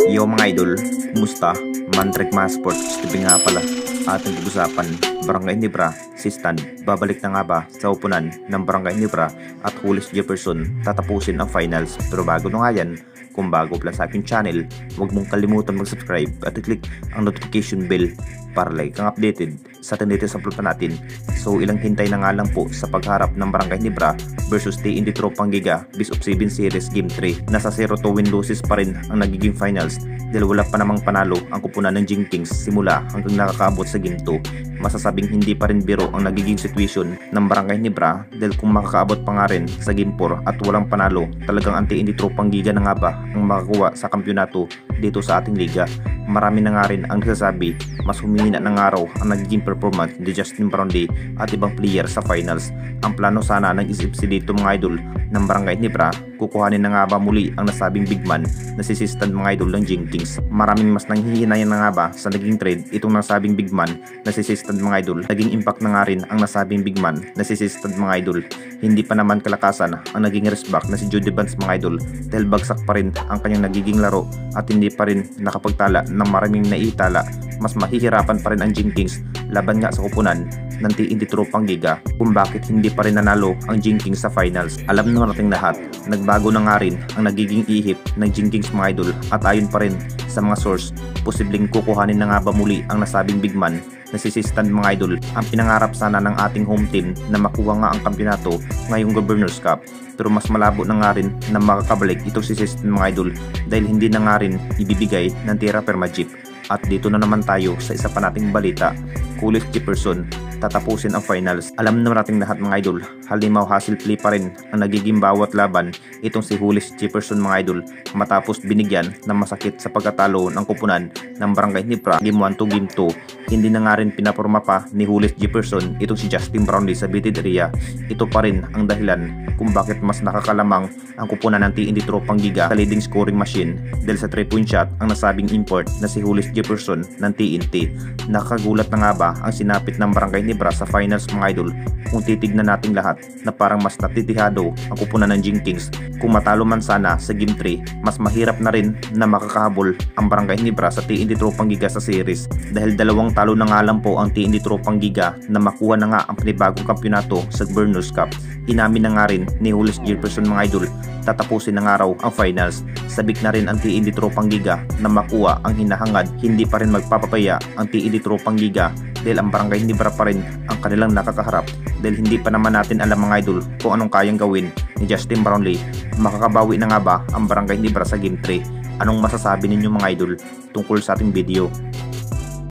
Yo mga idol, kumusta? Mantrek mga sports, TV nga pala. Ating pag-usapan, Barangay Nibra, si Stan, babalik na nga ba sa upunan ng Barangay Nibra at Julius Jefferson tatapusin ang finals. Pero bago na nga yan, kung bago pa lang sa aking channel, huwag mong kalimutan mag-subscribe at i-click ang notification bell para like kang updated sa latest upload natin. So ilang hintay na nga lang po sa pagharap ng Barangay Nibra versus TNT Tropang Giga Best of 7 Series Game 3. Nasa 0-2 win losses pa rin ang nagiging finals dahil wala pa namang panalo ang kupunan ng Jenkins simula hanggang nakakaabot sa Game 2. Masasabing hindi pa rin biro ang nagiging situation ng Barangay Nibra dahil kung makakaabot pa nga rin sa Game 4 at walang panalo, talagang ang TNT Tropang Giga na nga ba ang makakuha sa kampyonato dito sa ating liga. Marami na nga rin ang nagsasabi mas humihina ng araw ang nagiging performance ni Justin Brownlee at ibang player sa finals. Ang plano sana ng SFC dito mga idol ng Barangay Nibra, kukuhanin na nga ba muli ang nasabing big man na si Sistan mga idol ng Jenkins. Maraming mas nanghihinayan na nga ba sa naging trade itong nasabing big man na si Sistan mga idol. Naging impact na nga rin ang nasabing big man na si Sistan mga idol. Hindi pa naman kalakasan ang naging respect na si Jody Vance mga idol dahil bagsak pa rin ang kanyang nagiging laro at hindi pa rin nakapagtala ng maraming naitala. Mas mahihirapan pa rin ang Jenkins laban nga sa kupunan ng TNT Tropang Giga kung bakit hindi pa rin nanalo ang Jenkins sa finals. Alam naman nating lahat, nagbago na nga rin ang nagiging ihip ng Jenkins mga idol at ayon pa rin sa mga source, posibleng kukuhanin na nga ba muli ang nasabing big man na si Sistan mga idol. Ang pinangarap sana ng ating home team na makuha nga ang kampyonato ngayong Governors Cup, pero mas malabo na nga rin na makakabalik ito si Sistan mga idol dahil hindi na nga rin ibibigay ng tira per Majip. At dito na naman tayo sa isa pa nating balita, Julius Jefferson tatapusin ang finals. Alam naman nating lahat mga idol, halimaw hassle play pa rin ang nagiging bawat laban itong si Julius Jefferson mga idol matapos binigyan ng masakit sa pagkatalo ng kupunan ng Barangay Nibra Game 1 to Game 2. Hindi na nga rin pinaporma pa ni Julius Jefferson itong si Justin Brownlee sa bited area. Ito pa rin ang dahilan kung bakit mas nakakalamang ang kupunan ng TNT Tropang Giga sa leading scoring machine dahil sa 3-point shot ang nasabing import na si Julius Jefferson ng TNT. Nakakagulat na nga ba ang sinapit ng Barangay Nibra sa finals mga idol kung titignan nating lahat na parang mas natitihado ang kupunan ng Jenkins. Kung matalo man sana sa Game 3, mas mahirap na rin na makakahabol ang Barangay Nibra sa TNT Tropang Giga sa series dahil dalawang talo na nga lang po ang TNT Tropang Giga na makuha na nga ang panibagong kampyonato sa Governors Cup. Inamin na nga rin ni Julius Jefferson mga idol tatapusin ng araw ang finals. Sabik na rin ang TNT Tropang Giga na makuha ang hinahangad. Hindi pa rin magpapapaya ang TNT Tropang Giga dahil ang Barangay Nibra pa rin ang kanilang nakakaharap dahil hindi pa naman natin alam mga idol kung anong kayang gawin ni Justin Brownlee. Makakabawi na nga ba ang Barangay Nibra sa Game 3? Anong masasabi ninyo mga idol tungkol sa ating video?